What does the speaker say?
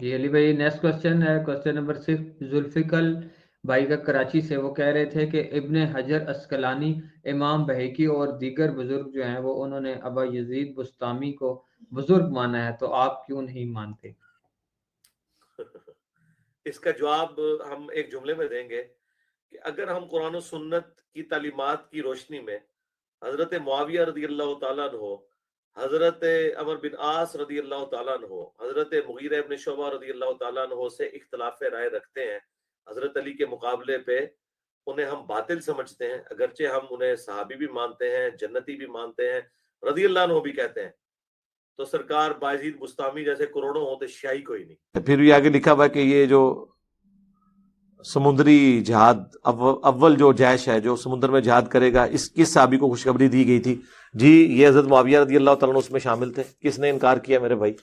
जी अली भाई, next question है, question number 6। जुल्फिकल भाई का कराची से, वो कह रहे थे कि इब्ने हजर अस्कलानी, इमाम बहकी और दीगर बुजुर्ग जो हैं वो उन्होंने अबा यजीद बुस्तामी को बुजुर्ग माना है, तो आप क्यों नहीं मानते? इसका जवाब हम एक जुमले में देंगे कि अगर हम कुरान और सुन्नत की तालीमात की रोशनी में हजरत मुआविया रदी अल्लाह तआला अन्हो, हजरत अमर बिन आस रदी अल्लाह तआला अन्हो, हजरत मुगीरा इब्न शुबा रदी अल्लाह तआला अन्हो से इख्तलाफ राय रखते हैं, हजरत अली के मुकाबले पे उन्हें हम बातिल समझते हैं, अगरचे हम उन्हें सहाबी भी मानते हैं, जन्नती भी मानते हैं, रदी अल्लाह अन्हो भी कहते हैं, तो सरकार बायजीद बुस्तामी जैसे करोड़ों होते शाही कोई नहीं। फिर भी आगे लिखा हुआ है कि ये जो समुद्री जहाद अव्वल जो जैश है जो समुद्र में जहाद करेगा, इस किस साहबी को खुशखबरी दी गई थी? जी ये हजरत मुआविया रदी अल्लाह तआला अन्हु उसमें शामिल थे। किसने इनकार किया मेरे भाई?